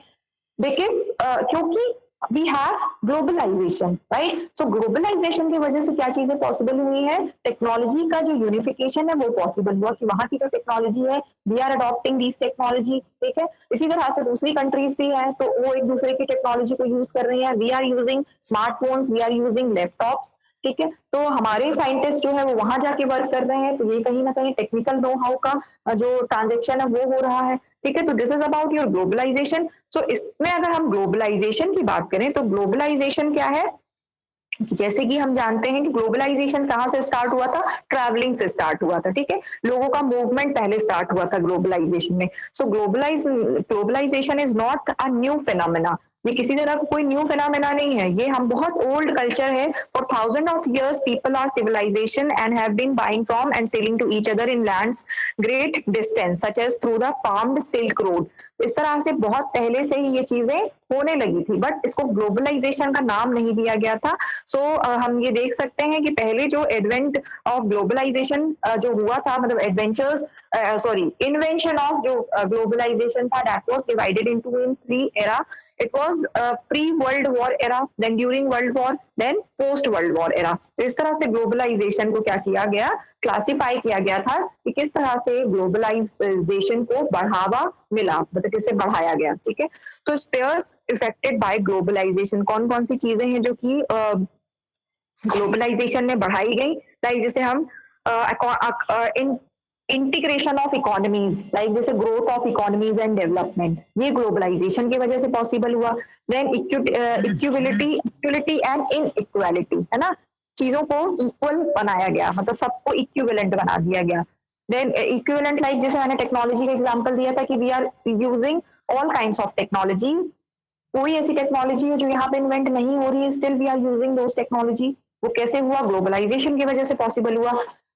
बिकॉज क्योंकि we have globalization, right. So globalization की वजह से क्या चीजें पॉसिबल हुई है, टेक्नोलॉजी का जो यूनिफिकेशन है वो पॉसिबल हुआ कि वहां की जो टेक्नोलॉजी है, we are adopting this technology, ठीक है। इसी तरह से दूसरी कंट्रीज भी है तो वो एक दूसरे की टेक्नोलॉजी को यूज कर रही है। We are using smartphones, we are using laptops, ठीक है, तो हमारे साइंटिस्ट जो है वो वहां जाके वर्क कर रहे हैं, तो ये कहीं ना कहीं टेक्निकल नो हाउ का जो ट्रांजेक्शन है वो हो रहा है, ठीक है। तो this is about your globalisation. So इसमें अगर हम ग्लोबलाइजेशन की बात करें तो ग्लोबलाइजेशन क्या है, जैसे कि हम जानते हैं कि ग्लोबलाइजेशन कहाँ से स्टार्ट हुआ था, ट्रैवलिंग से स्टार्ट हुआ था, ठीक है, लोगों का मूवमेंट पहले स्टार्ट हुआ था ग्लोबलाइजेशन में। So globalisation is not a new phenomena, ये किसी तरह का कोई न्यू फिनोमेना नहीं है, ये हम बहुत ओल्ड कल्चर है। For thousand of years people are civilization and have been buying from and selling to each other in lands great distance such as through the famed Silk Road. इस तरह से बहुत पहले से ही ये चीजें होने लगी थी, बट इसको ग्लोबलाइजेशन का नाम नहीं दिया गया था। सो हम ये देख सकते हैं कि पहले जो एडवेंट ऑफ ग्लोबलाइजेशन जो हुआ था, मतलब एडवेंचर्स सॉरी इन्वेंशन ऑफ जो ग्लोबलाइजेशन था, that was divided into in three era. It was pre-World War era, then during World War, then post-World War era. तो इस तरह से ग्लोबलाइजेशन को क्या किया गया, क्लासिफाई किया गया था कि किस तरह से ग्लोबलाइजेशन को बढ़ावा मिला, मतलब किसे बढ़ाया गया, ठीक है। तो स्पेयर्स इफेक्टेड बाय ग्लोबलाइजेशन, कौन कौन सी चीजें हैं जो कि ग्लोबलाइजेशन में बढ़ाई गई, लाइक जैसे हम in integration of economies, like जैसे growth of economies and development, ये ग्लोबलाइजेशन की वजह से पॉसिबल हुआ। Then equality and inequality, है ना, चीजों को इक्वल बनाया गया, मतलब सबको इक्विवेलेंट बना दिया गया। देन इक्विवेलेंट, लाइक जैसे मैंने टेक्नोलॉजी का एग्जांपल दिया था कि we are using all kinds of technology, कोई ऐसी टेक्नोलॉजी है जो यहाँ पे इन्वेंट नहीं हो रही है, still we are using those technology. वो कैसे हुआ, ग्लोबलाइजेशन की वजह से पॉसिबल हुआ।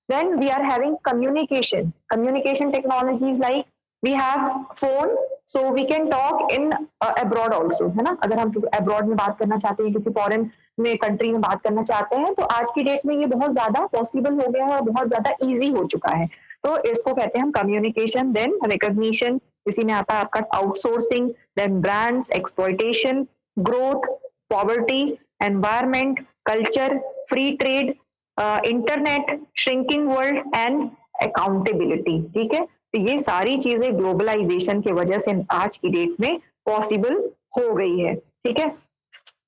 Then we are having communication technologies, like we have phone, so we can talk in abroad also, है ना, अगर हम अब्रॉड में बात करना चाहते हैं, किसी फॉरेन में कंट्री में बात करना चाहते हैं, तो आज की डेट में ये बहुत ज्यादा पॉसिबल हो गया है और बहुत ज्यादा ईजी हो चुका है। तो इसको कहते हैं हम कम्युनिकेशन। देन रिकॉग्निशन, इसी में आता है आपका outsourcing, then brands, exploitation, growth, poverty, environment, culture, free trade, internet, shrinking world and accountability, ठीक है। तो ये सारी चीजें ग्लोबलाइजेशन की वजह से आज की डेट में पॉसिबल हो गई है, ठीक है।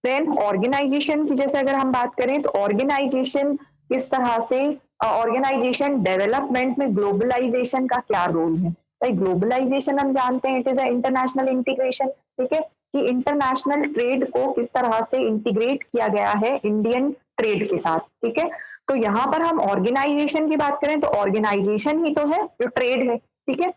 देन ऑर्गेनाइजेशन की जैसे अगर हम बात करें तो ऑर्गेनाइजेशन किस तरह से, ऑर्गेनाइजेशन डेवलपमेंट में ग्लोबलाइजेशन का क्या रोल है। भाई ग्लोबलाइजेशन हम जानते हैं it is a international integration, ठीक है, कि इंटरनेशनल ट्रेड को किस तरह से इंटीग्रेट किया गया है इंडियन ट्रेड के साथ, ठीक है। तो यहाँ पर हम ऑर्गेनाइजेशन की बात करें तो ऑर्गेनाइजेशन ही तो है जो ट्रेड है, ठीक है।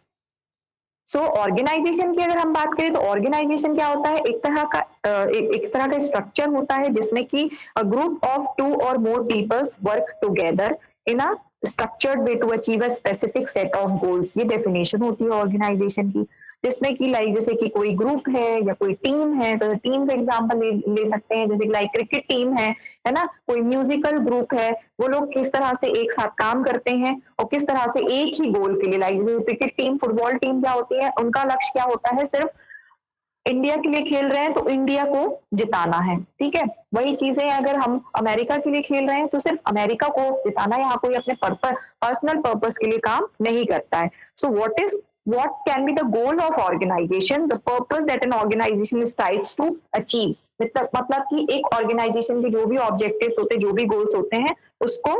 सो ऑर्गेनाइजेशन की अगर हम बात करें तो ऑर्गेनाइजेशन क्या होता है, एक तरह का स्ट्रक्चर होता है जिसमें कि अ ग्रुप ऑफ 2 और more peoples work together in a structured way to achieve a specific set of goals. ये डेफिनेशन होती है ऑर्गेनाइजेशन की, जिसमें कि लाइक जैसे कि कोई ग्रुप है या कोई टीम है, तो टीम का एग्जांपल ले सकते हैं, जैसे कि लाइक क्रिकेट टीम है ना? कोई म्यूजिकल ग्रुप है, वो लोग किस तरह से एक साथ काम करते हैं और किस तरह से एक ही गोल के लिए, लाइक जैसे क्रिकेट टीम, फुटबॉल टीम क्या होती है, उनका लक्ष्य क्या होता है, सिर्फ इंडिया के लिए खेल रहे हैं तो इंडिया को जिताना है, ठीक है? वही चीजें अगर हम अमेरिका के लिए खेल रहे हैं तो सिर्फ अमेरिका को जिताना है, यहाँ कोई अपने पर्सनल पर्पस के लिए काम नहीं करता है। सो what can be the goal of organization, the purpose that an organization strives to achieve। मतलब कि एक ऑर्गेनाइजेशन के जो भी ऑब्जेक्टिव्स होते हैं, जो भी गोल्स होते हैं, उसको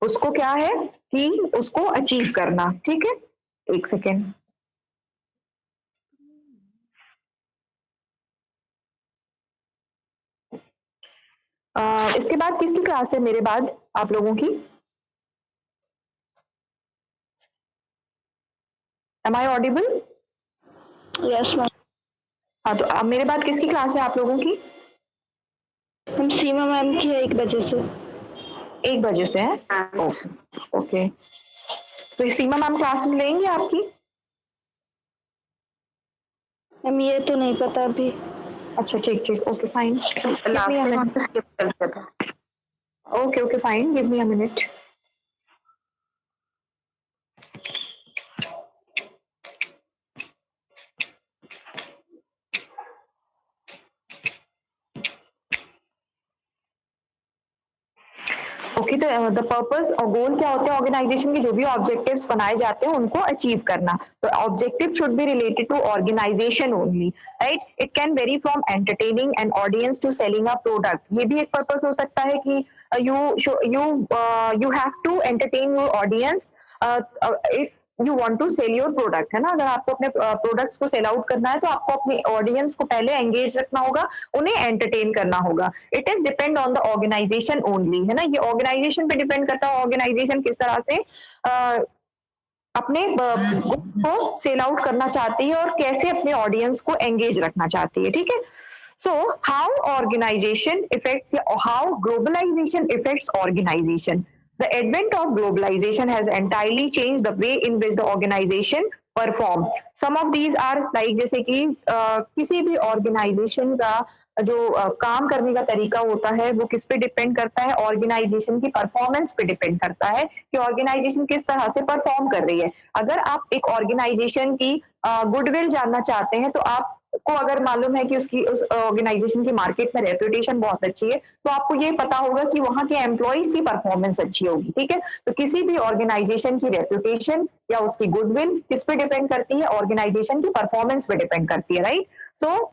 उसको क्या है कि उसको अचीव करना, ठीक है? एक सेकेंड। इसके बाद किसकी क्लास है मेरे बाद आप लोगों की? Am I audible? Yes ma'am. हाँ, तो अब मेरे बाद किसकी क्लास है आप लोगों की? हम सीमा मैम की है 1 बजे से। 1 बजे से है? Okay, okay. तो ये सीमा मैम क्लासेस लेंगे आपकी? मैम ये तो नहीं पता अभी। अच्छा, ठीक, ओके फाइन। लास्ट टाइम हमने स्किप कर दिया था। Okay, fine, give me a minute. Okay, तो द पर्पस और गोल क्या होते हैं ऑर्गेनाइजेशन के, जो भी ऑब्जेक्टिव्स बनाए जाते हैं उनको अचीव करना। तो objective should be related to organization only, right? It can vary from entertaining an audience to selling a product. ये भी एक पर्पस हो सकता है कि you have to entertain your audience if you want to sell your product, है ना? अगर आपको अपने प्रोडक्ट्स को सेल आउट करना है तो आपको अपने ऑडियंस को पहले एंगेज रखना होगा, उन्हें एंटरटेन करना होगा। It is depend on the organization only, है ना? ये ऑर्गेनाइजेशन पे डिपेंड करता है, ऑर्गेनाइजेशन किस तरह से अपने को सेल आउट करना चाहती है और कैसे अपने ऑडियंस को एंगेज रखना चाहती है, ठीक है? So how organization affects, how globalization affects organization? The advent of globalization has entirely changed the way in which the organization perform. Some of these are like जैसे कि किसी भी organization का जो काम करने का तरीका होता है वो किस पे डिपेंड करता है, ऑर्गेनाइजेशन की परफॉर्मेंस पे डिपेंड करता है कि ऑर्गेनाइजेशन किस तरह से परफॉर्म कर रही है। अगर आप एक ऑर्गेनाइजेशन की गुडविल जानना चाहते हैं तो आपको अगर मालूम है कि उसकी उस ऑर्गेनाइजेशन की मार्केट में रेपुटेशन बहुत अच्छी है, तो आपको ये पता होगा कि वहां के एम्प्लॉइज की परफॉर्मेंस अच्छी होगी, ठीक है? तो किसी भी ऑर्गेनाइजेशन की रेपुटेशन या उसकी गुडविल किस पे डिपेंड करती है, ऑर्गेनाइजेशन की परफॉर्मेंस पे डिपेंड करती है, राइट? सो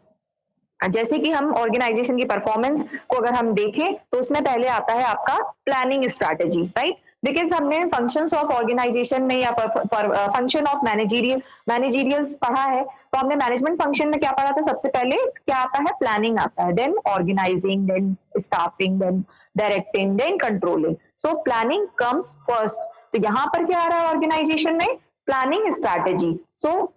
जैसे कि हम ऑर्गेनाइजेशन की परफॉर्मेंस को अगर हम देखें तो उसमें पहले आता है आपका प्लानिंग स्ट्रैटेजी, राइट? बिकॉज हमने फंक्शंस ऑफ ऑर्गेनाइजेशन में या फंक्शन ऑफ मैनेजीरियल्स पढ़ा है, तो हमने मैनेजमेंट फंक्शन में क्या पढ़ा था? सबसे पहले क्या आता है? प्लानिंग आता है, then organizing, then staffing, then directing, then controlling. So planning comes first. तो यहाँ पर क्या आ रहा है ऑर्गेनाइजेशन में? Planning strategy. So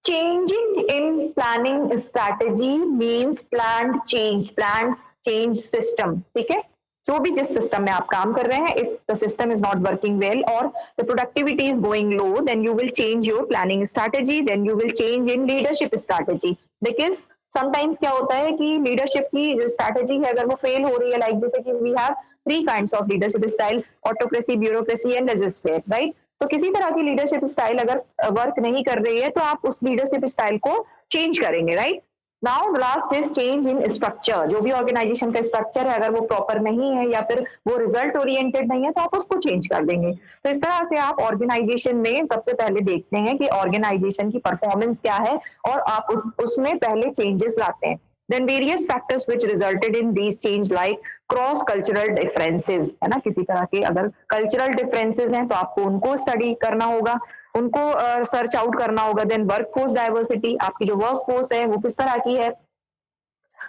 changing in planning strategy means planned change system, ठीक है? जो भी जिस सिस्टम में आप काम कर रहे हैं, if the system is not working well or the productivity is going low, then you will change your planning strategy, then you will change in leadership strategy, because sometimes क्या होता है कि लीडरशिप की जो स्ट्रैटेजी है अगर वो फेल हो रही है, लाइक जैसे कि we have 3 kinds of leadership style, autocracy, bureaucracy and legislate, right? तो किसी तरह की लीडरशिप स्टाइल अगर वर्क नहीं कर रही है तो आप उस लीडरशिप स्टाइल को चेंज करेंगे, right? Now last is change in structure. जो भी ऑर्गेनाइजेशन का स्ट्रक्चर है अगर वो प्रॉपर नहीं है या फिर वो रिजल्ट ओरिएंटेड नहीं है तो आप उसको चेंज कर देंगे। तो इस तरह से आप ऑर्गेनाइजेशन में सबसे पहले देखते हैं कि ऑर्गेनाइजेशन की परफॉर्मेंस क्या है और आप उसमें पहले चेंजेस लाते हैं। Then various factors which resulted in these change like cross cultural differences, है ना? किसी तरह के अगर कल्चरल डिफरेंसेस हैं तो आपको उनको स्टडी करना होगा, उनको सर्च आउट करना होगा। देन वर्क फोर्स डाइवर्सिटी, आपकी जो वर्क फोर्स है वो किस तरह की है,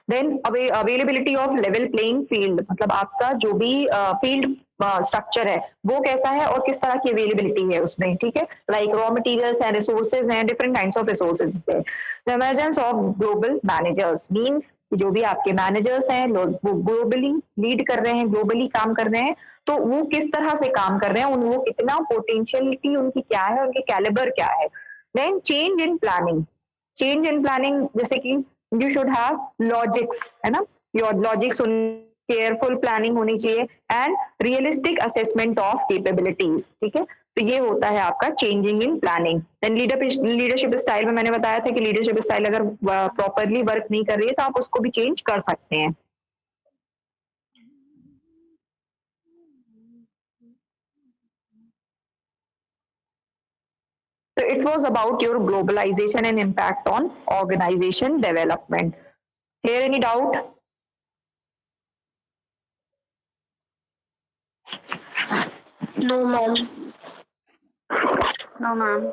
then availability of level playing field, मतलब आपका जो भी फील्ड स्ट्रक्चर है वो कैसा है और किस तरह की अवेलेबिलिटी है उसमें, ठीक है, like raw materials and resources हैं, डिफरेंट काइंड्स ऑफ रिसोर्सेज है। The emergence of global managers means जो भी आपके मैनेजर्स हैं वो ग्लोबली लीड कर रहे हैं, ग्लोबली काम कर रहे हैं, तो वो किस तरह से काम कर रहे हैं, वो कितना पोटेंशियलिटी उनकी क्या है, उनके कैलिबर क्या है। Then change in planning, change in planning जैसे कि यू शुड हैव लॉजिक्स, है ना, योर लॉजिक्स, केयरफुल प्लानिंग होनी चाहिए and realistic assessment of capabilities, ठीक है। तो ये होता है आपका changing in planning. Then leadership style में मैंने बताया था कि लीडरशिप स्टाइल अगर प्रॉपरली वर्क नहीं कर रही है तो आप उसको भी चेंज कर सकते हैं। So it was about your globalization and impact on organization development. Here any doubt? No, ma'am. No, ma'am.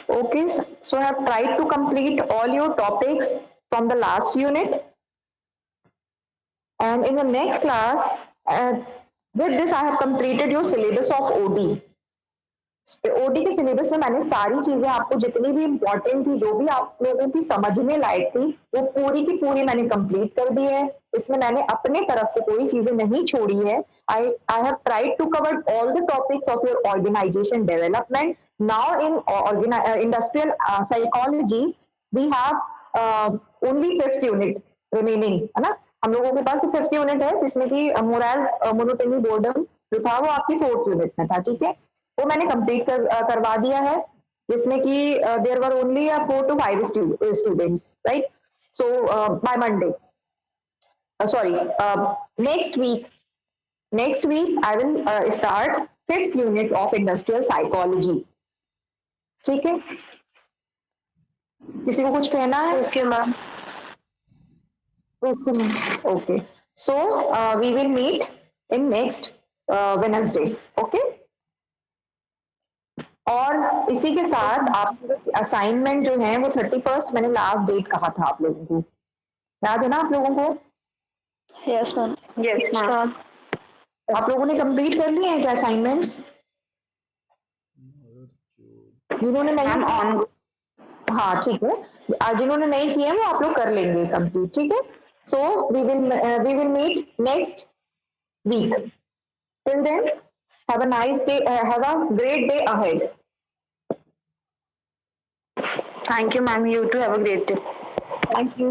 Okay, so I have tried to complete all your topics from the last unit. And in the next class, with this I have completed your syllabus of OD. OD के सिलेबस में मैंने सारी चीजें आपको जितनी भी इंपॉर्टेंट थी, जो भी आप लोगों की समझने लायक थी, वो पूरी की पूरी मैंने कंप्लीट कर दी है। इसमें मैंने अपने तरफ से कोई चीजें नहीं छोड़ी है। I have tried to cover all the topics of your organization development. Now in industrial psychology we have only 5th unit remaining, है ना। हम लोगों के पास 5th यूनिट है, जिसमें कि मोरल मोनोटोनी बोर्डम जो था वो आपकी 4th यूनिट में था, ठीक है। वो मैंने कंप्लीट करवा दिया है, जिसमें कि there were only 4 to 5 students, right. So by Monday, sorry, next week I will start 5th unit of industrial psychology, ठीक है। किसी को कुछ कहना है? Okay, ma'am. Okay, so we will meet in next Wednesday, okay। और इसी के साथ आप असाइनमेंट जो है वो 31st मैंने लास्ट डेट कहा था आप लोगों को, याद है ना आप लोगों को? Yes, ma'am. Yes ma'am. आप लोगों ने कंप्लीट कर लिए हैं क्या असाइनमेंट्स? जिन्होंने नहीं, ऑन, हाँ ठीक है, जिन्होंने नहीं किए हैं वो आप लोग कर लेंगे कंप्लीट, ठीक है। So we will meet next week. Till then have a nice day, have a great day ahead. Thank you, ma'am. You too have a great day. Thank you.